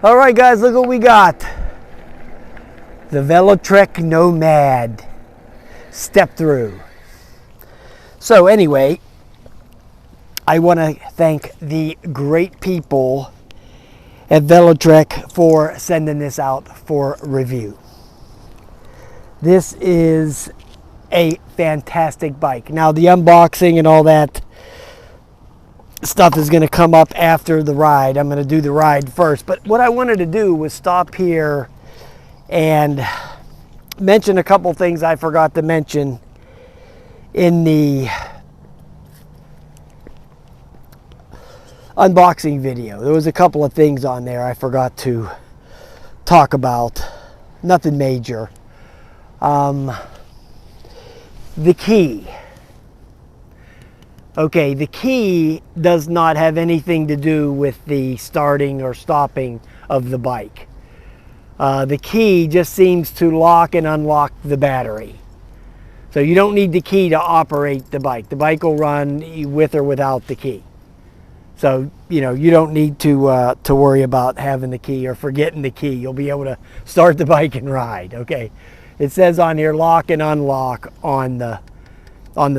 All right, guys, look what we got. The Velotric Nomad step through. So anyway, I want to thank the great people at Velotric for sending this out for review. This is a fantastic bike. Now the unboxing and all that stuff is going to come up after the ride. I'm going to do the ride first, but what I wanted to do was stop here and mention a couple things I forgot to mention in the unboxing video. There was a couple of things on there I forgot to talk about. Nothing major. The key. Okay, the key does not have anything to do with the starting or stopping of the bike. The key just seems to lock and unlock the battery. So you don't need the key to operate the bike. The bike will run with or without the key. So, you know, you don't need to worry about having the key or forgetting the key. You'll be able to start the bike and ride, okay? It says on here, lock and unlock on the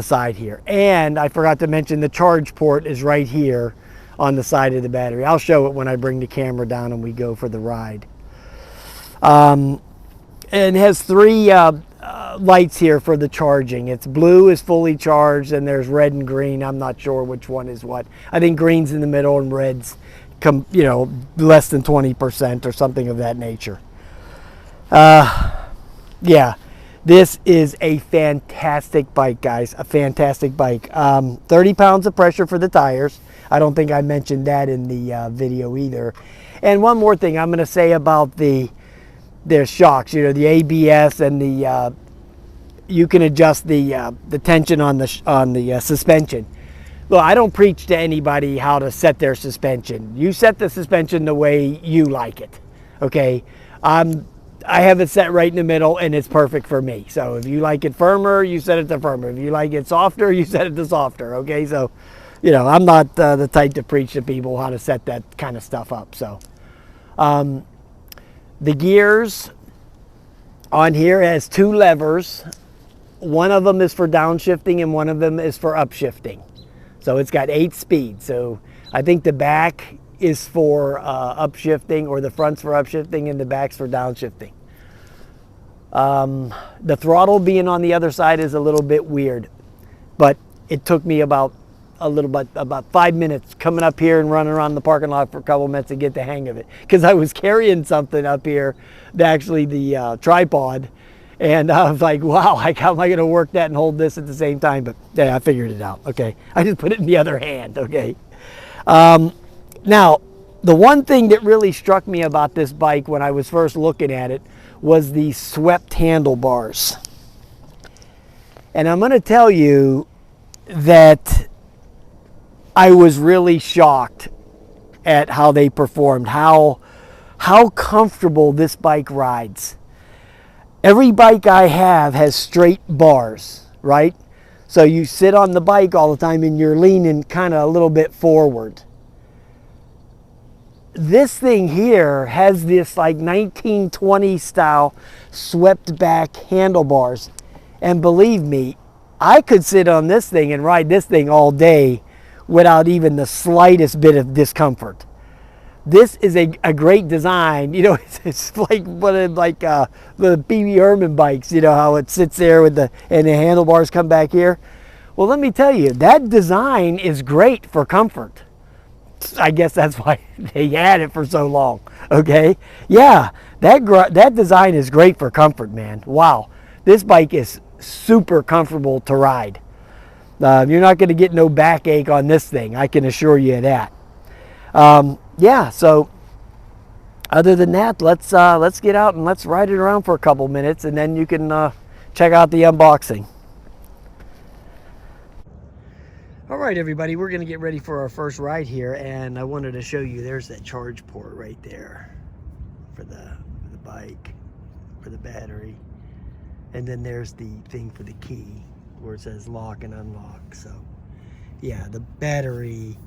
side here. And I forgot to mention the charge port is right here on the side of the battery. I'll show it when I bring the camera down and we go for the ride. And it has three lights here for the charging. It's blue is fully charged, and there's red and green. I'm not sure which one is what. I think green's in the middle and red's less than 20% or something of that nature. Yeah, this is a fantastic bike, guys. A fantastic bike. 30 pounds of pressure for the tires. I don't think I mentioned that in the video either. And one more thing I'm going to say about the shocks. You know, the ABS and the you can adjust the tension on the suspension. Well, I don't preach to anybody how to set their suspension. You set the suspension the way you like it. Okay, I have it set right in the middle, and it's perfect for me. So if you like it firmer, you set it to firmer. If you like it softer, you set it to softer. Okay, so you know, I'm not the type to preach to people how to set that kind of stuff up. So the gears on here has two levers. One of them is for downshifting and one of them is for upshifting. So it's got 8 speeds. So I think the back is for upshifting, or the front's for upshifting and the back's for downshifting. The throttle being on the other side is a little bit weird, but it took me about 5 minutes coming up here and running around the parking lot for a couple minutes to get the hang of it, because I was carrying something up here, actually the tripod, and I was like, wow, how am I going to work that and hold this at the same time? But yeah, I figured it out. Okay, I just put it in the other hand. Okay. Now, the one thing that really struck me about this bike when I was first looking at it was the swept handlebars. And I'm going to tell you that I was really shocked at how they performed, how comfortable this bike rides. Every bike I have has straight bars, right? So you sit on the bike all the time and you're leaning kind of a little bit forward. This thing here has this like 1920 style swept back handlebars. And believe me, I could sit on this thing and ride this thing all day without even the slightest bit of discomfort. This is a great design. You know, it's like the PB Herman bikes, you know, how it sits there with and the handlebars come back here. Well, let me tell you, that design is great for comfort. I guess that's why they had it for so long. Okay, yeah, that design is great for comfort, man. Wow, this bike is super comfortable to ride. You're not going to get no backache on this thing, I can assure you of that. Yeah, so other than that, let's get out and let's ride it around for a couple minutes, and then you can check out the unboxing. All right, everybody, we're going to get ready for our first ride here, and I wanted to show you, there's that charge port right there for the bike, for the battery, and then there's the thing for the key where it says lock and unlock. So yeah, the battery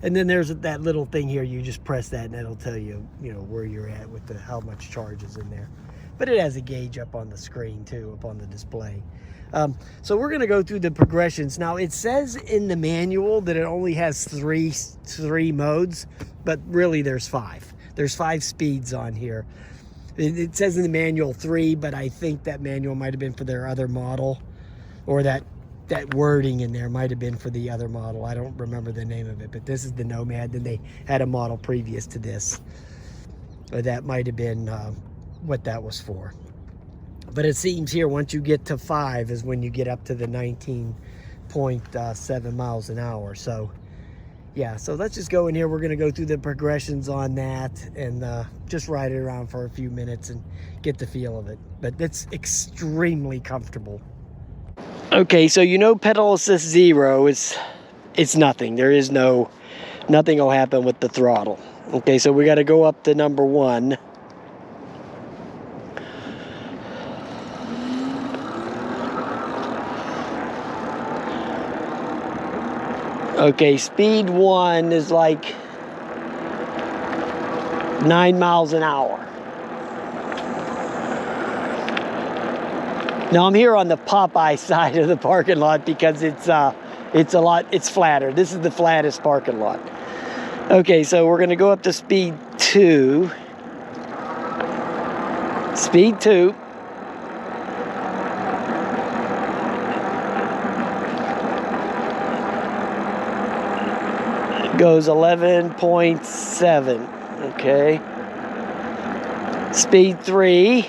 And then there's that little thing here, you just press that and that'll tell you, you know, where you're at with how much charge is in there. But it has a gauge up on the screen too, up on the display. So we're gonna go through the progressions. Now it says in the manual that it only has three modes, but really there's 5. There's 5 speeds on here. It says in the manual 3, but I think that manual might have been for their other model, or that wording in there might have been for the other model. I don't remember the name of it, but this is the Nomad. Then they had a model previous to this. That might have been what that was for. But it seems here once you get to 5 is when you get up to the 19.7 miles an hour. So yeah, so let's just go in here. We're going to go through the progressions on that and just ride it around for a few minutes and get the feel of it. But it's extremely comfortable. Okay, so you know pedal assist 0 it's nothing. There is nothing will happen with the throttle. Okay, so we got to go up to number 1. Okay, speed 1 is like 9 miles an hour. Now I'm here on the Popeye side of the parking lot because it's flatter. This is the flattest parking lot. Okay, so we're gonna go up to speed 2. Speed 2. Goes 11.7. Okay. Speed 3.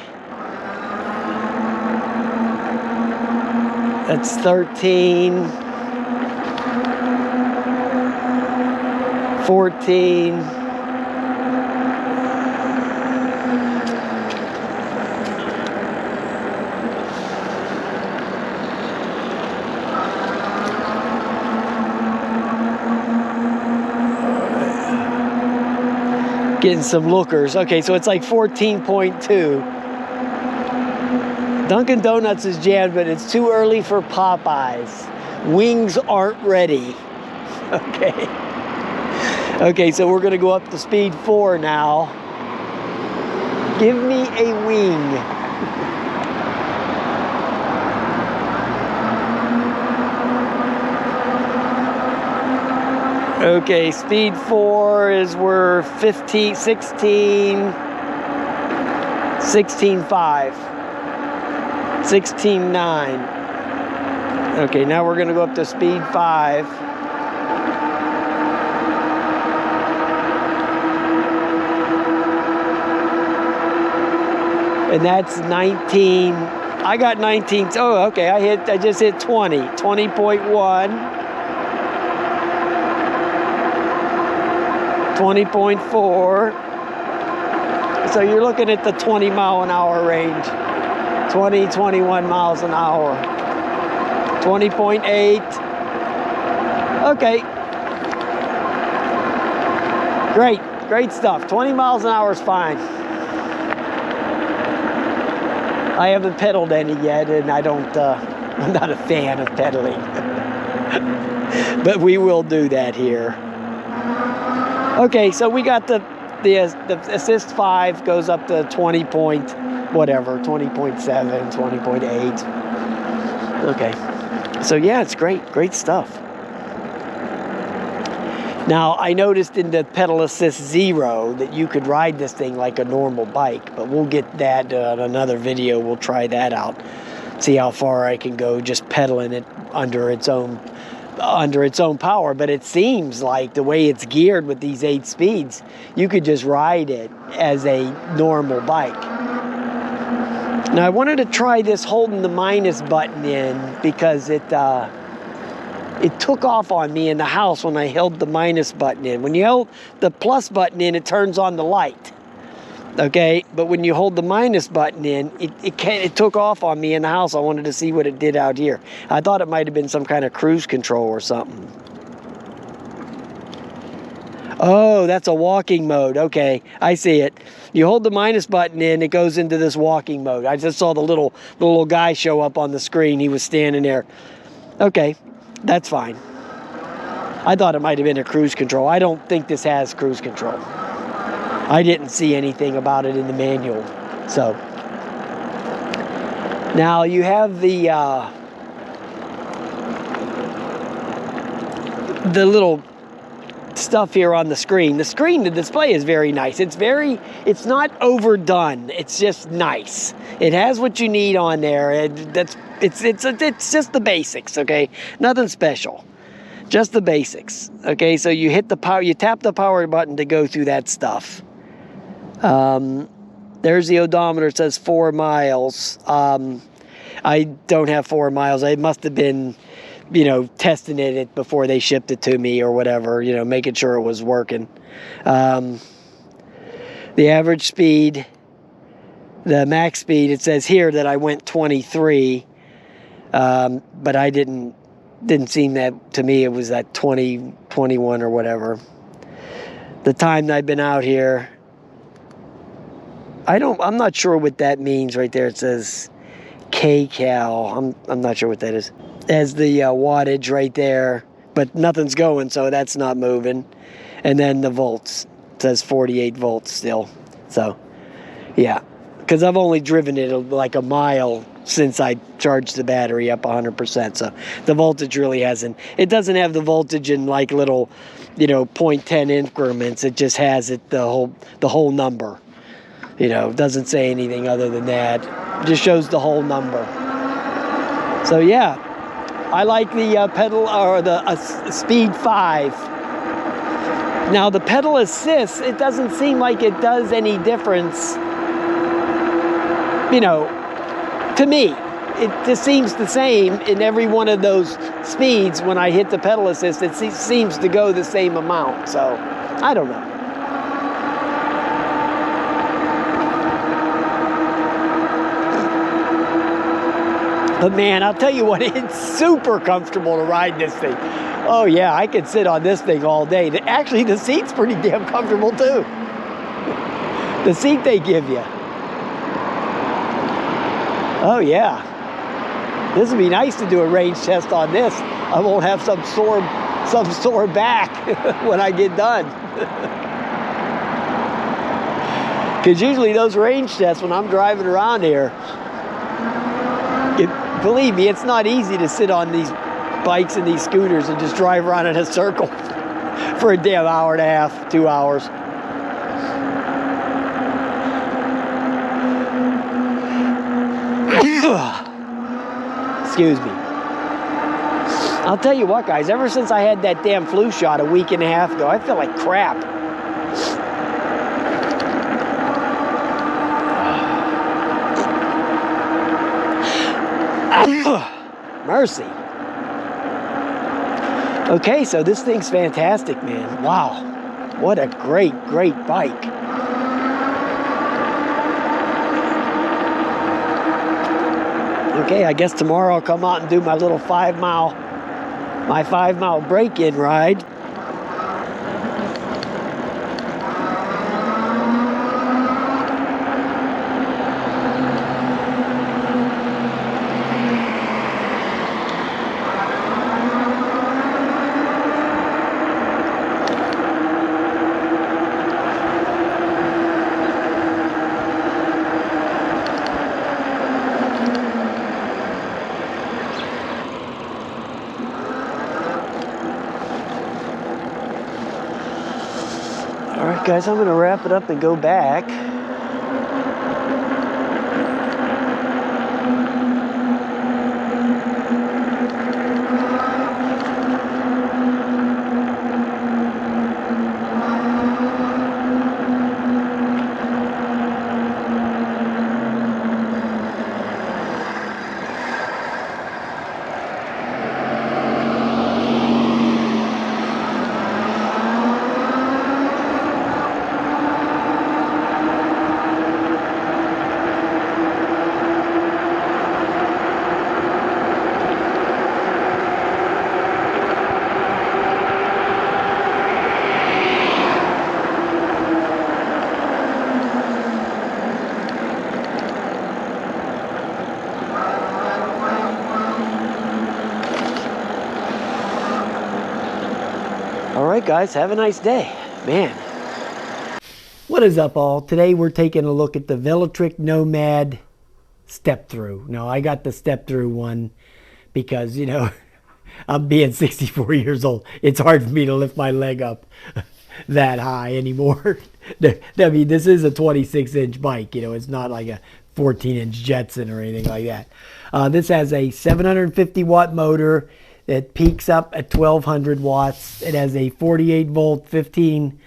That's 13. 14. Getting some lookers. Okay, so it's like 14.2. Dunkin' Donuts is jammed, but it's too early for Popeyes. Wings aren't ready. Okay. Okay, so we're gonna go up to speed 4 now. Give me a wing. Okay, speed 4 is we're 16.5. 16.9. Okay, now we're gonna go up to speed 5. And that's 19. I got 19. Oh, okay, I just hit 20. 20.1. 20.4. So you're looking at the 20 mile an hour range. 20, 21 miles an hour. 20.8. Okay. Great stuff. 20 miles an hour is fine. I haven't pedaled any yet, and I'm not a fan of pedaling. But we will do that here. Okay, so we got the assist 5 goes up to 20 point whatever, 20.7, 20.8. Okay, so yeah, it's great stuff. Now I noticed in the pedal assist 0 that you could ride this thing like a normal bike, but we'll get that on another video. We'll try that out, see how far I can go just pedaling it under its own power. But it seems like the way it's geared with these 8 speeds, you could just ride it as a normal bike. Now I wanted to try this holding the minus button in because it took off on me in the house when I held the minus button in. When you held the plus button in, it turns on the light. Okay, but when you hold the minus button in, it took off on me in the house. I wanted to see what it did out here. I thought it might have been some kind of cruise control or something. Oh, that's a walking mode. Okay, I see it. You hold the minus button in, it goes into this walking mode. I just saw the little guy show up on the screen. He was standing there. Okay, that's fine. I thought it might have been a cruise control. I don't think this has cruise control. I didn't see anything about it in the manual. So now you have the little stuff here on the screen. The display is very nice. It's not overdone. It's just nice. It has what you need on there. It's just the basics, okay? Nothing special. Just the basics. Okay, so you hit the power, you tap the power button to go through that stuff. There's the odometer. It says 4 miles. I don't have 4 miles. I must have been, testing it before they shipped it to me or whatever, making sure it was working. The average speed, the max speed, it says here that I went 23, but I didn't seem that, to me it was that 20, 21 or whatever. The time that I've been out here, I'm not sure what that means right there. It says kcal. I'm not sure what that is. As the wattage right there, but nothing's going, so that's not moving. And then the volts, it says 48 volts still. So yeah, because I've only driven it like a mile since I charged the battery up 100%. So the voltage really it doesn't have the voltage in like little 0.10 increments. It just has it the whole number. It doesn't say anything other than that. It just shows the whole number. So yeah, I like the pedal, or the speed 5. Now the pedal assist, it doesn't seem like it does any difference. To me, it just seems the same in every one of those speeds. When I hit the pedal assist, it seems to go the same amount. So I don't know. But man, I'll tell you what, it's super comfortable to ride this thing. Oh yeah, I could sit on this thing all day. Actually, the seat's pretty damn comfortable too. The seat they give you. Oh yeah. This would be nice to do a range test on this. I won't have some sore back when I get done. Because usually those range tests when I'm driving around here, believe me, it's not easy to sit on these bikes and these scooters and just drive around in a circle for a damn hour and a half, 2 hours. Excuse me. I'll tell you what, guys, ever since I had that damn flu shot a week and a half ago, I feel like crap. Mercy. Okay, so this thing's fantastic, man. Wow. What a great bike. Okay, I guess tomorrow I'll come out and do my little 5 mile break-in ride. Alright guys, I'm going to wrap it up and go back. All right, guys, have a nice day. Man. What is up, all? Today we're taking a look at the Velotric Nomad step through. Now, I got the step through one because, you know, I'm being 64 years old. It's hard for me to lift my leg up that high anymore. I mean, this is a 26-inch bike. You know, it's not like a 14-inch Jetson or anything like that. This has a 750-watt motor that peaks up at 1200 watts. It has a 48-volt, 15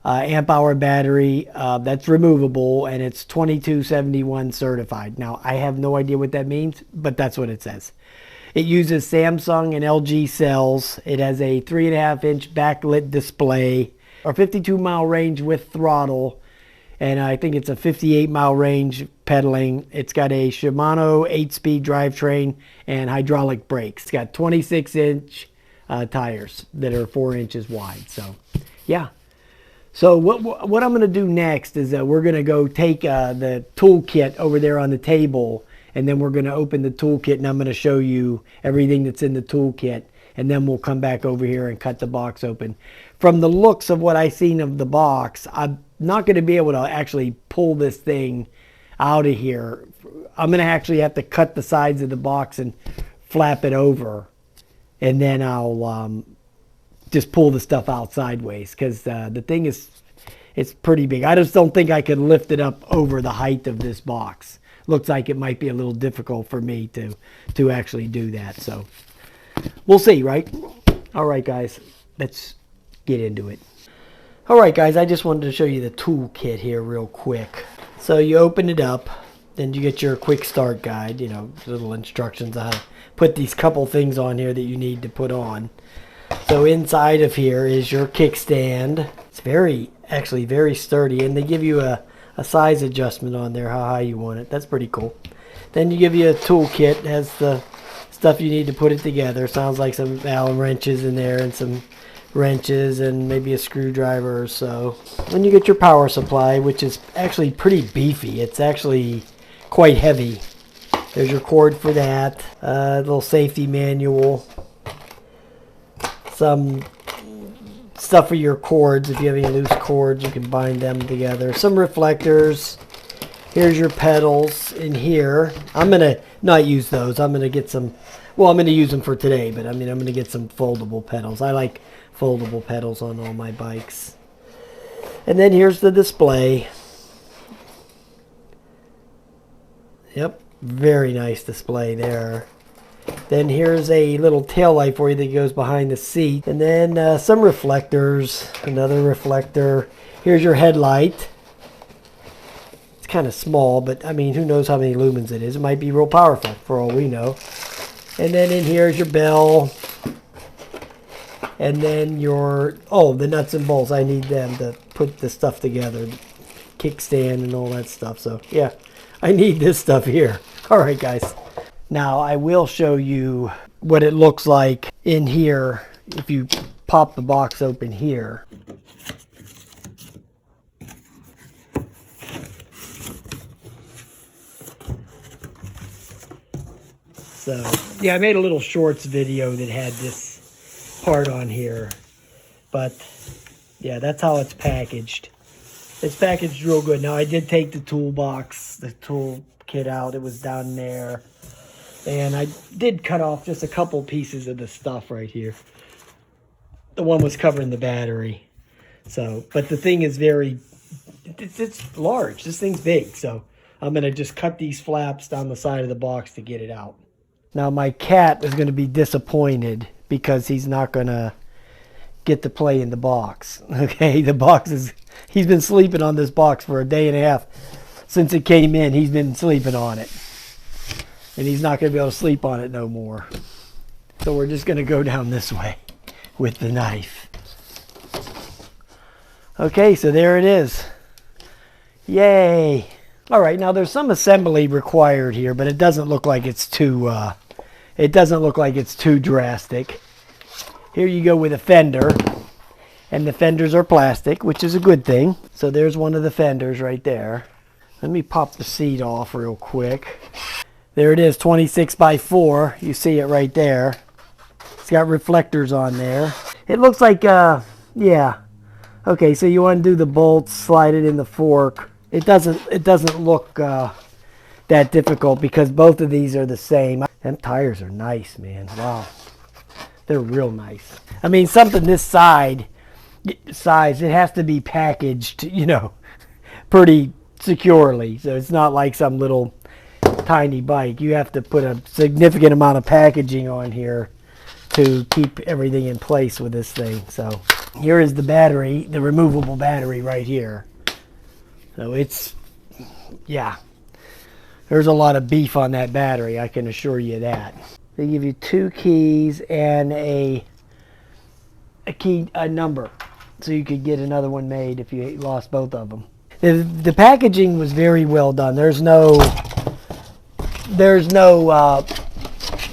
amp hour battery that's removable, and it's 2271 certified. Now, I have no idea what that means, but that's what it says. It uses Samsung and LG cells. It has a 3.5-inch backlit display, a 52-mile range with throttle, and I think it's a 58-mile range pedaling. It's got a Shimano 8-speed drivetrain and hydraulic brakes. It's got 26-inch tires that are 4 inches wide. So, yeah. So what I'm going to do next is we're going to go take the toolkit over there on the table, and then we're going to open the toolkit, and I'm going to show you everything that's in the toolkit, and then we'll come back over here and cut the box open. From the looks of what I've seen of the box, I'm not going to be able to actually pull this thing out of here. I'm going to actually have to cut the sides of the box and flap it over, and then I'll just pull the stuff out sideways, because the thing it's pretty big. I just don't think I could lift it up over the height of this box. Looks like it might be a little difficult for me to actually do that. So we'll see, right? All right, guys, let's get into it. All right, guys, I just wanted to show you the toolkit here real quick. So you open it up, then you get your quick start guide, you know, little instructions on how to put these couple things on here that you need to put on. So inside of here is your kickstand. It's actually very sturdy, and they give you a size adjustment on there, how high you want it. That's pretty cool. Then you give you a toolkit. It has the stuff you need to put it together. Sounds like some Allen wrenches in there, and some wrenches, and maybe a screwdriver or so. Then you get your power supply, which is actually pretty beefy. It's actually quite heavy. There's your cord for that. A little safety manual. Some stuff for your cords. If you have any loose cords, you can bind them together. Some reflectors. Here's your pedals in here. I'm gonna not use those. I'm gonna get some, well, I'm gonna use them for today, but I mean, I'm gonna get some foldable pedals. I like foldable pedals on all my bikes. And then here's the display. Yep, very nice display there. Then here's a little tail light for you that goes behind the seat. And then some reflectors, another reflector. Here's your headlight. It's kind of small, but I mean, who knows how many lumens it is. It might be real powerful for all we know. And then in here is your bell. And then your, the nuts and bolts. I need them to put the stuff together. Kickstand and all that stuff. So yeah, I need this stuff here. All right, guys. Now, I will show you what it looks like in here if you pop the box open here. So, yeah, I made a little shorts video that had this part on here. But, yeah, that's how it's packaged. It's packaged real good. Now, I did take the toolbox, the tool kit out. It was down there. And I did cut off just a couple pieces of the stuff right here. The one was covering the battery. So, but the thing is it's large. This thing's big. So I'm going to just cut these flaps down the side of the box to get it out. Now my cat is going to be disappointed because he's not going to get to play in the box. Okay, the box is, he's been sleeping on this box for a day and a half. Since it came in, he's been sleeping on it. And he's not going to be able to sleep on it no more. So we're just going to go down this way with the knife. Okay, so there it is. Yay. All right, now there's some assembly required here, but it doesn't look like it's too drastic. Here you go with a fender, and the fenders are plastic, which is a good thing. So there's one of the fenders right there. Let me pop the seat off real quick. There it is, 26 by 4. You see it right there. It's got reflectors on there. It looks like, yeah. Okay, so you want to do the bolts, slide it in the fork. It doesn't look that difficult because both of these are the same. Them tires are nice, man. Wow. They're real nice. I mean, something this size, it has to be packaged, you know, pretty securely. So it's not like some little tiny bike. You have to put a significant amount of packaging on here to keep everything in place with this thing. So here is the battery, the removable battery right here. So it's, yeah, there's a lot of beef on that battery, I can assure you that. They give you 2 keys and a number, so you could get another one made if you lost both of them. The packaging was very well done. There's no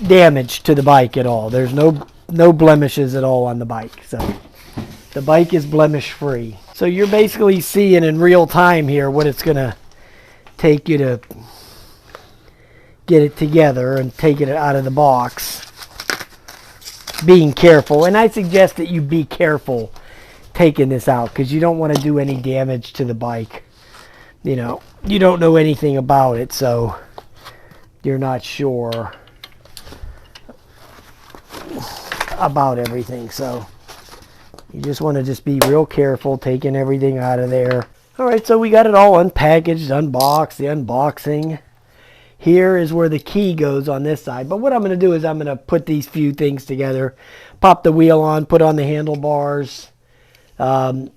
damage to the bike at all. There's no blemishes at all on the bike. So the bike is blemish free. So you're basically seeing in real time here what it's gonna take you to get it together and take it out of the box. Being careful, and I suggest that you be careful taking this out because you don't want to do any damage to the bike. You know, you don't know anything about it, so you're not sure about everything. So you just want to just be real careful taking everything out of there. All right, so we got it all unpackaged, unboxed, the unboxing. Here is where the key goes on this side. But what I'm going to do is I'm going to put these few things together. Pop the wheel on, put on the handlebars. And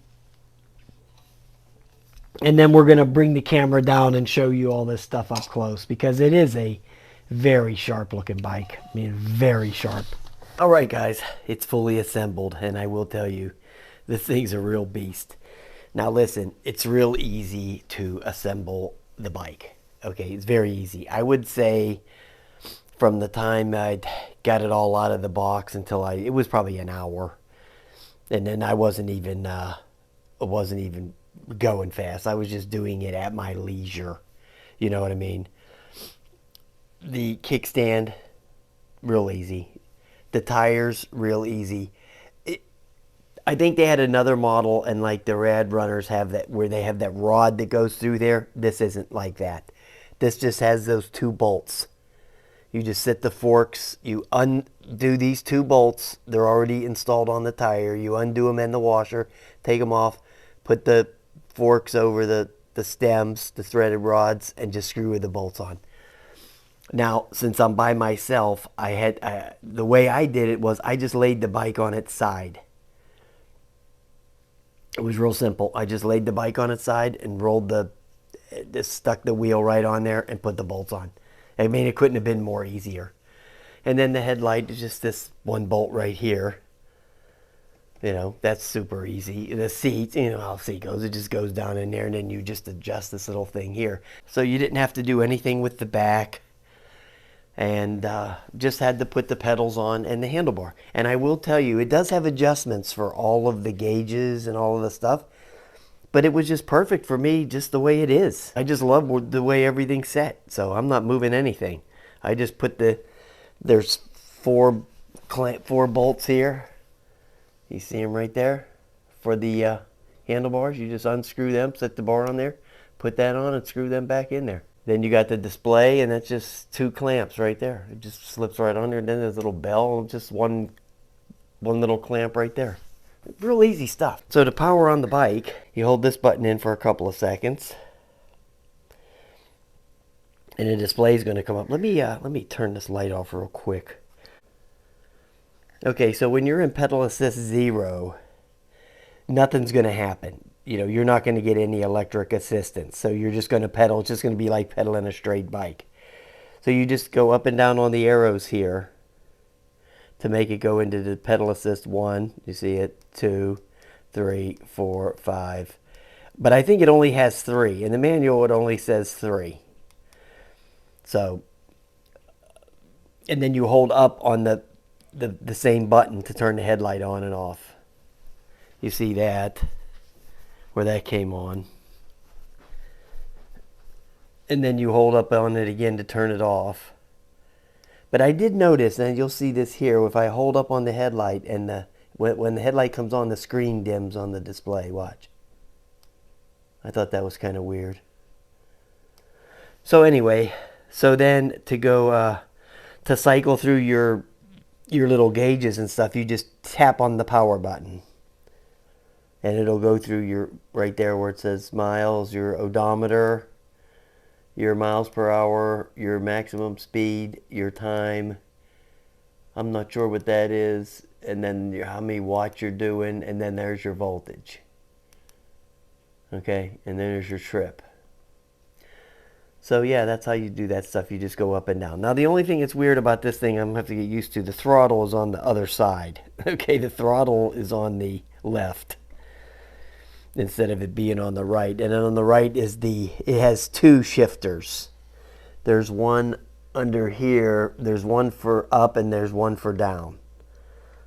then we're going to bring the camera down and show you all this stuff up close. Because it is a very sharp looking bike. I mean, very sharp. All right, guys. It's fully assembled. And I will tell you, this thing's a real beast. Now listen, it's real easy to assemble the bike. Okay, it's very easy. I would say from the time I got it all out of the box until it was probably an hour. And then I wasn't even going fast. I was just doing it at my leisure. You know what I mean? The kickstand, real easy. The tires, real easy. I think they had another model, and like the Rad Runners have that, where they have that rod that goes through there. This isn't like that. This just has those 2 bolts. You just set the forks, you undo these 2 bolts. They're already installed on the tire. You undo them in the washer, take them off, put the forks over the stems, the threaded rods, and just screw the bolts on. Now, since I'm by myself, the way I did it was I just laid the bike on its side. It was real simple. I just laid the bike on its side and just stuck the wheel right on there and put the bolts on. I mean, it couldn't have been more easier. And then the headlight is just this 1 bolt right here. You know, that's super easy. The seat, you know how the seat goes. It just goes down in there, and then you just adjust this little thing here. So you didn't have to do anything with the back. And just had to put the pedals on and the handlebar. And I will tell you, it does have adjustments for all of the gauges and all of the stuff. But it was just perfect for me, just the way it is. I just love the way everything's set. So I'm not moving anything. I just put there's 4 bolts here. You see them right there for the handlebars. You just unscrew them, set the bar on there, put that on, and screw them back in there. Then you got the display, and that's just 2 clamps right there. It just slips right on there. And then there's a little bell, just one little clamp right there. Real easy stuff. So to power on the bike, you hold this button in for a couple of seconds, and the display is going to come up. Let me turn this light off real quick. Okay, so when you're in pedal assist 0, nothing's going to happen. You know, you're not going to get any electric assistance. So you're just going to pedal. It's just going to be like pedaling a straight bike. So you just go up and down on the arrows here to make it go into the pedal assist 1. You see it, 2, 3, 4, 5. But I think it only has 3. In the manual, it only says 3. So, and then you hold up on the same button to turn the headlight on and off. You see that, where that came on. And then you hold up on it again to turn it off. But I did notice, and you'll see this here, if I hold up on the headlight and When the headlight comes on, the screen dims on the display. Watch. I thought that was kind of weird. So anyway, so then to go to cycle through your little gauges and stuff, you just tap on the power button. And it'll go through your, right there where it says miles, your odometer, your miles per hour, your maximum speed, your time. I'm not sure what that is. And then how many watts you're doing. And then there's your voltage. Okay, and then there's your trip. So yeah, that's how you do that stuff. You just go up and down. Now the only thing that's weird about this thing, I'm going to have to get used to, the throttle is on the other side. Okay, the throttle is on the left instead of it being on the right. And then on the right is it has two shifters. There's one under here, there's one for up and there's one for down.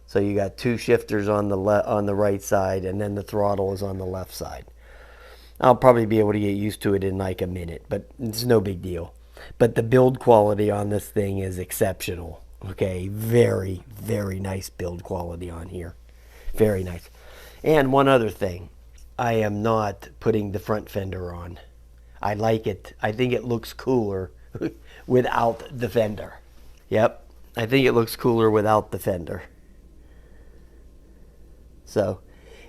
So you got two shifters on the right side, and then the throttle is on the left side. I'll probably be able to get used to it in like a minute, but it's no big deal. But the build quality on this thing is exceptional. Okay, very, very nice build quality on here. Very nice. And one other thing, I am not putting the front fender on. I like it. I think it looks cooler without the fender. Yep, I think it looks cooler without the fender. So,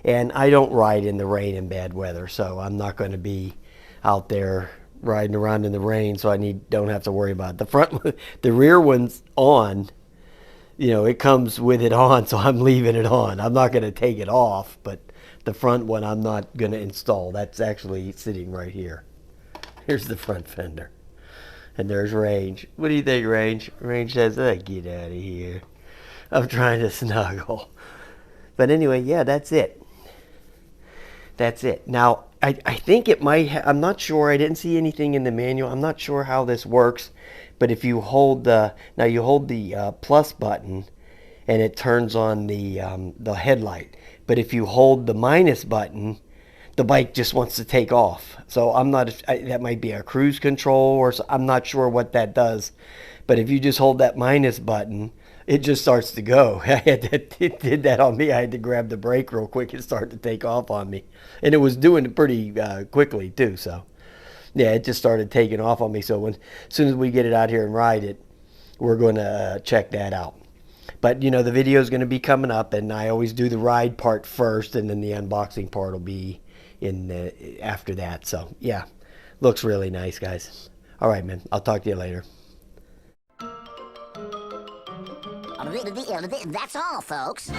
and I don't ride in the rain and bad weather, so I'm not going to be out there riding around in the rain, so don't have to worry about it. The front, the rear one's on. You know, it comes with it on, so I'm leaving it on. I'm not going to take it off, but the front one I'm not going to install. That's actually sitting right here. Here's the front fender. And there's Range. What do you think, Range? Range says, oh, get out of here. I'm trying to snuggle. But anyway, yeah, that's it. That's it. Now, I think it might I'm not sure. I didn't see anything in the manual. I'm not sure how this works. But if you hold the plus button, and it turns on the headlight. But if you hold the minus button, the bike just wants to take off. So that might be a cruise control, or I'm not sure what that does. But if you just hold that minus button, it just starts to go. It did that on me. I had to grab the brake real quick and start to take off on me. And it was doing it pretty quickly too. So yeah, it just started taking off on me. So as soon as we get it out here and ride it, we're going to check that out. But you know, the video is going to be coming up, and I always do the ride part first, and then the unboxing part will be after that. So yeah, looks really nice, guys. All right, man. I'll talk to you later. That's all, folks.